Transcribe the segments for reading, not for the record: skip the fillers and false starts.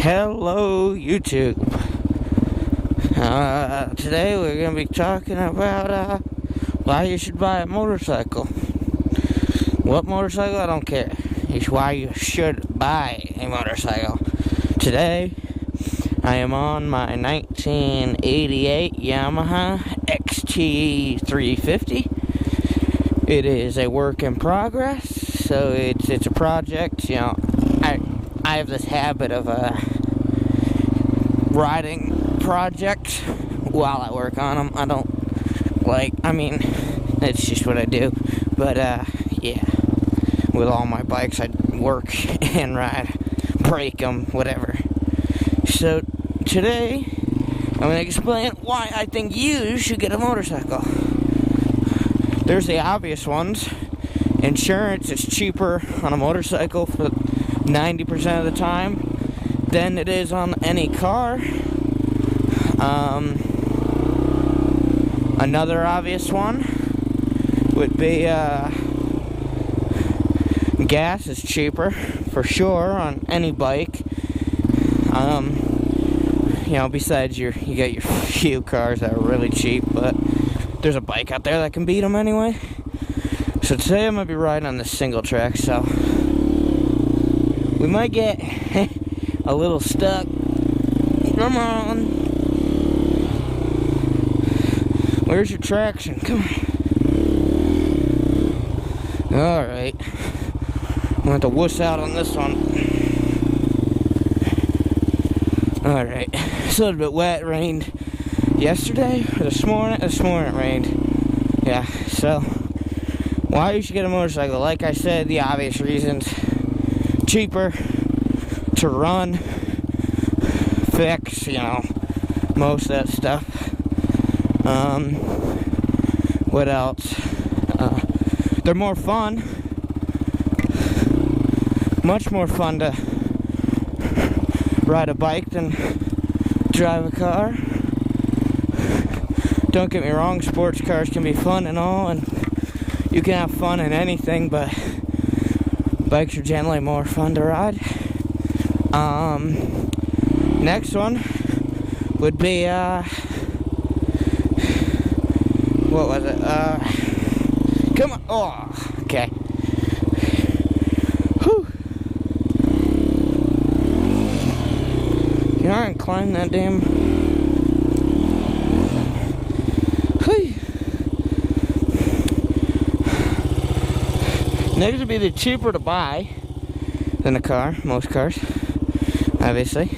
Hello, YouTube. Today we're going to be talking about why you should buy a motorcycle. What motorcycle? I don't care. It's why you should buy a motorcycle. Today, I am on my 1988 Yamaha XT350. It is a work in progress, so it's a project. You know, I have this habit of riding projects while I work on them. I don't it's just what I do. But yeah, with all my bikes, I work and ride, break them, whatever. So today, I'm going to explain why I think you should get a motorcycle. There's the obvious ones. Insurance is cheaper on a motorcycle for 90% of the time than it is on any car. Another obvious one would be gas is cheaper for sure on any bike. You know, besides you got your few cars that are really cheap, but there's a bike out there that can beat them anyway. So today I'm gonna be riding on this single track, so we might get a little stuck. Come on. Where's your traction? Come on. Alright. I'm gonna have to wuss out on this one. Alright. It's a little bit wet. It rained yesterday or this morning? This morning it rained. Yeah, so why you should get a motorcycle? Like I said, the obvious reasons. Cheaper to run, fix, you know, most of that stuff. What else? They're more fun. Much more fun to ride a bike than drive a car. Don't get me wrong, sports cars can be fun and all, and you can have fun in anything, but bikes are generally more fun to ride. Next one would be, what was it? Come on. Oh, okay. Whew. You aren't climbing that damn. Whew. Next would be the cheaper to buy than a car, most cars, obviously.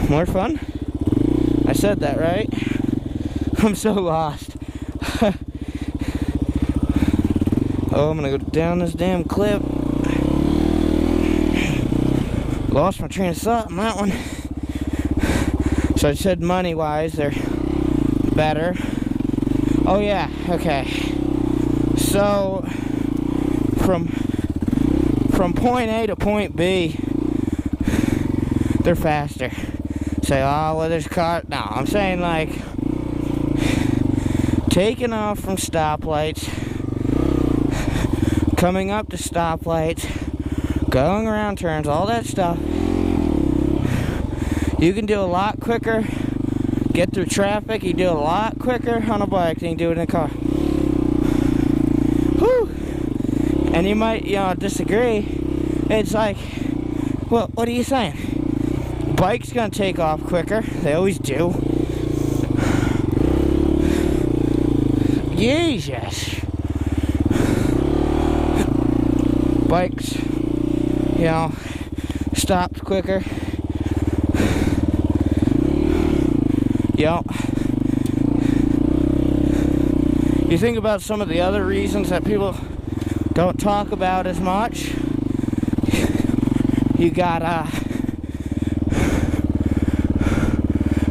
More fun. I said that right. I'm so lost. Oh, I'm gonna go down this damn cliff. Lost my train of thought on that one. So I said money-wise, they're better. Oh yeah, okay. So from point A to point B, they're faster. Say, oh, well, there's car. No, I'm saying like taking off from stoplights, coming up to stoplights, going around turns, all that stuff. You can do a lot quicker. Get through traffic. You do a lot quicker on a bike than you do in a car. Whew. And you might, disagree. It's like, well, what are you saying? Bike's gonna take off quicker. They always do. Jesus. Bikes, stopped quicker. You think about some of the other reasons that people don't talk about as much. You got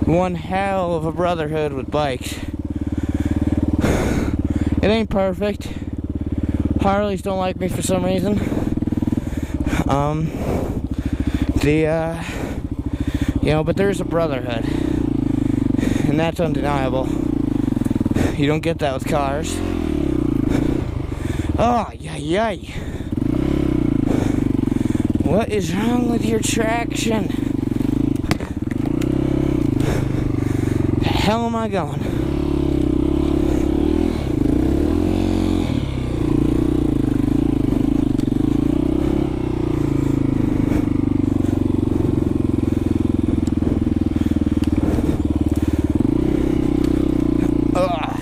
one hell of a brotherhood with bikes. It ain't perfect. Harleys don't like me for some reason. But there's a brotherhood, and that's undeniable. You don't get that with cars. Oh, yay. What is wrong with your traction? The hell am I going?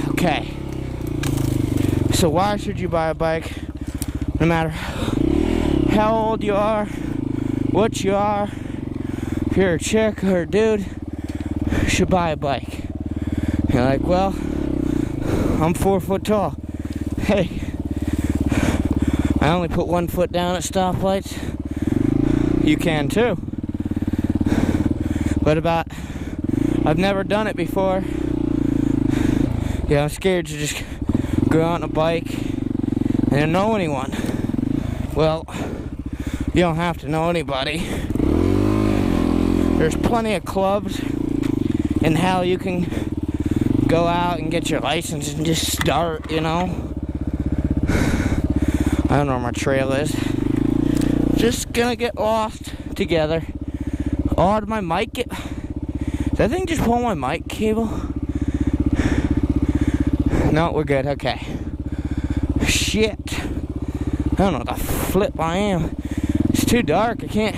Okay. So why should you buy a bike? No matter how old you are, what you are, if you're a chick or a dude, you should buy a bike. You're like, well, I'm 4 foot tall. Hey, I only put 1 foot down at stoplights. You can too. What about, I've never done it before. Yeah, I'm scared to just go out on a bike and don't know anyone. Well, you don't have to know anybody. There's plenty of clubs and how you can go out and get your license and just start, you know. I don't know where my trail is. Just gonna get lost together. Oh, did my mic get... Did that thing just pull my mic cable? No, we're good, okay. Shit. I don't know what the flip I am. It's too dark, I can't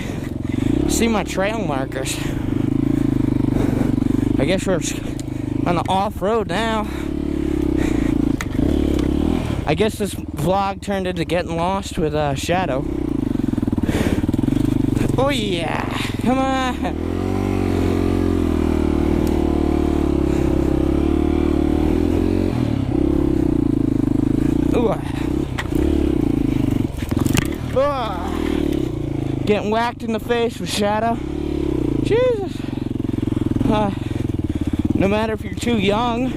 see my trail markers. I guess we're on the off-road now. I guess this vlog turned into getting lost with Shadow. Oh yeah, come on. Getting whacked in the face with Shadow. Jesus. No matter if you're too young,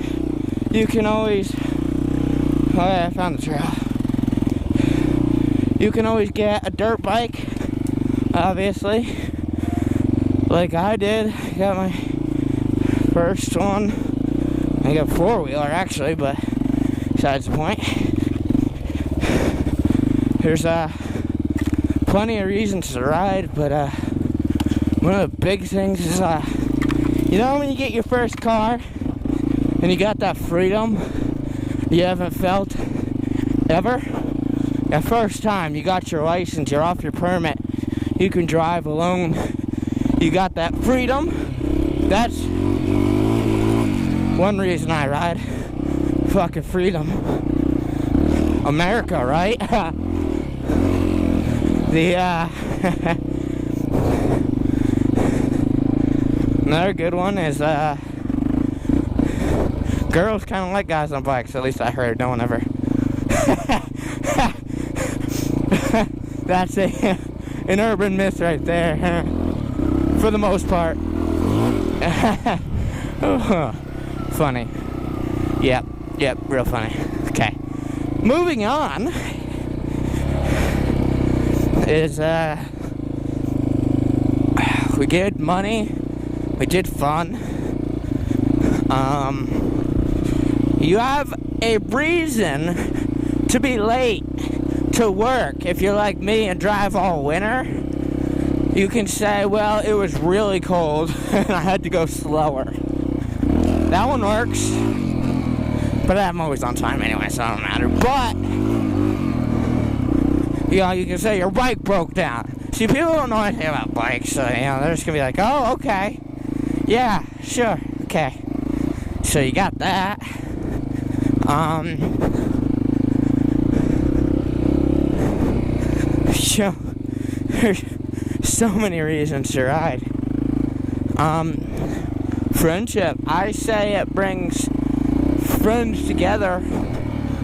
you can always... Oh yeah, I found the trail. You can always get a dirt bike, obviously. Like I did. Got my first one. I got a four-wheeler actually, but besides the point. There's plenty of reasons to ride, but one of the big things is you know when you get your first car and you got that freedom you haven't felt ever? That first time you got your license, you're off your permit, you can drive alone, you got that freedom. That's one reason I ride. Fucking freedom. America, right? Another good one is girls kind of like guys on bikes. At least I heard. No one ever. That's an urban myth right there, for the most part. Funny. Yep, real funny. Okay, moving on is we did money, we did fun. You have a reason to be late to work. If you're like me and drive all winter, you can say, well, it was really cold and I had to go slower. That one works, but I'm always on time anyway, so it don't matter. But you know, you can say your bike broke down. See, people don't know anything about bikes, so, you know, they're just gonna be like, oh, okay. Yeah, sure, okay. So you got that. So, there's so many reasons to ride. Friendship. I say it brings friends together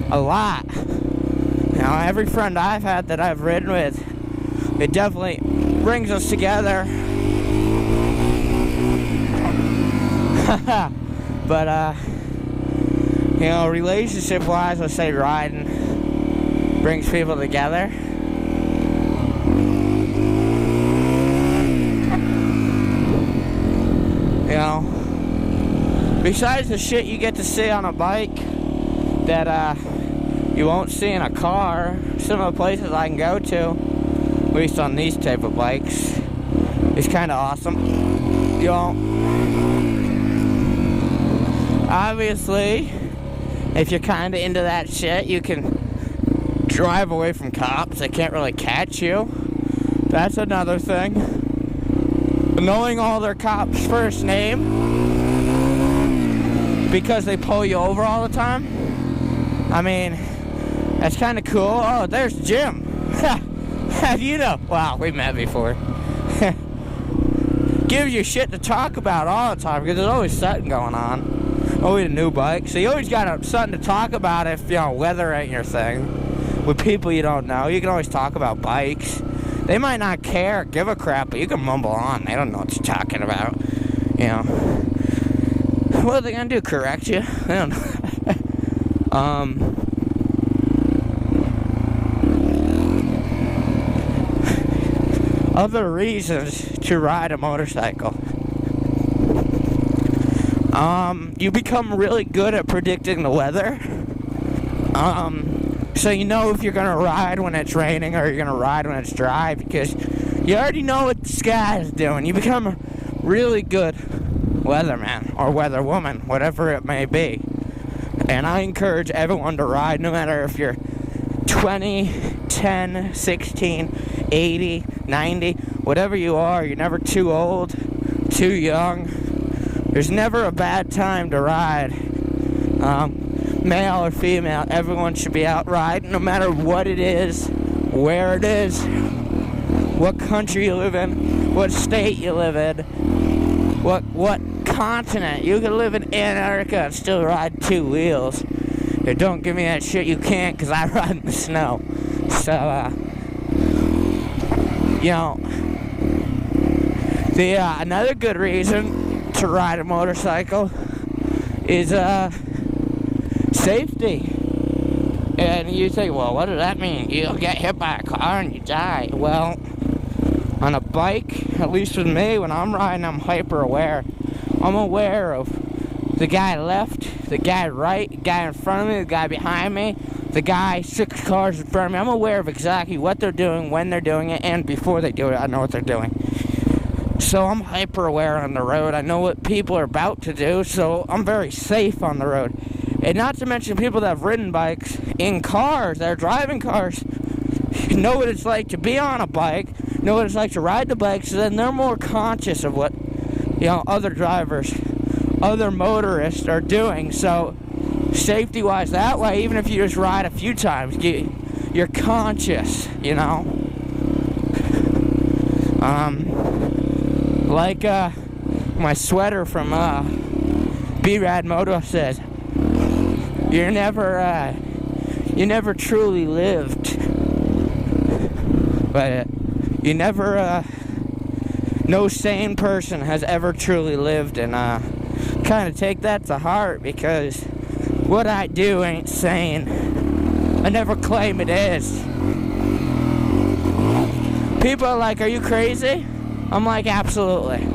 a lot. You know, every friend I've had that I've ridden with, it definitely brings us together. But, you know, relationship-wise, let's say riding brings people together. You know, besides the shit you get to see on a bike that, you won't see in a car, some of the places I can go to, least on these type of bikes, is kind of awesome. You know, obviously, if you're kind of into that shit, you can drive away from cops. They can't really catch you. That's another thing. Knowing all their cops' first name because they pull you over all the time. I mean, that's kind of cool. Oh, there's Jim. Have you know? Wow, we met before. Gives you shit to talk about all the time because there's always something going on. Always a new bike. So you always got something to talk about if, you know, weather ain't your thing. With people you don't know, you can always talk about bikes. They might not care, give a crap, but you can mumble on. They don't know what you're talking about. You know. What are they gonna do? Correct you? I don't know. Other reasons to ride a motorcycle. You become really good at predicting the weather. So you know if you're gonna ride when it's raining or you're gonna ride when it's dry because you already know what the sky is doing. You become a really good weatherman or weatherwoman, whatever it may be. And I encourage everyone to ride, no matter if you're 20, 10, 16, 80, 90, whatever you are. You're never too old, too young. There's never a bad time to ride. Male or female, everyone should be out riding, no matter what it is, where it is, what country you live in, what state you live in, what continent. You can live in Antarctica and still ride two wheels. Don't give me that shit, you can't, because I ride in the snow. So, you know, another good reason to ride a motorcycle is, safety. And you think, well, what does that mean? You'll get hit by a car and you die. Well, on a bike, at least with me, when I'm riding, I'm hyper aware. I'm aware of the guy left, the guy right, the guy in front of me, the guy behind me, the guy 6 cars in front of me. I'm aware of exactly what they're doing, when they're doing it, and before they do it, I know what they're doing. So I'm hyper aware on the road. I know what people are about to do, so I'm very safe on the road. And not to mention people that have ridden bikes in cars, that are driving cars, know what it's like to be on a bike, know what it's like to ride the bike, so then they're more conscious of what, you know, other drivers, other motorists are doing. So safety-wise, that way, even if you just ride a few times, you're conscious, you know. Like my sweater from B-Rad Moto says, you never truly lived, but you never, no sane person has ever truly lived, and kind of take that to heart, because what I do ain't sane. I never claim it is. People are like, are you crazy? I'm like, absolutely.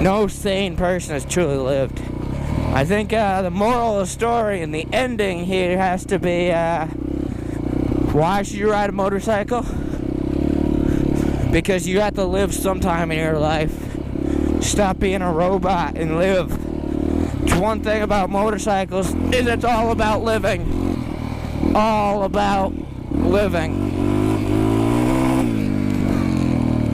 No sane person has truly lived. I think the moral of the story and the ending here has to be, why should you ride a motorcycle? Because you have to live sometime in your life. Stop being a robot and live. It's one thing about motorcycles is it's all about living. All about living.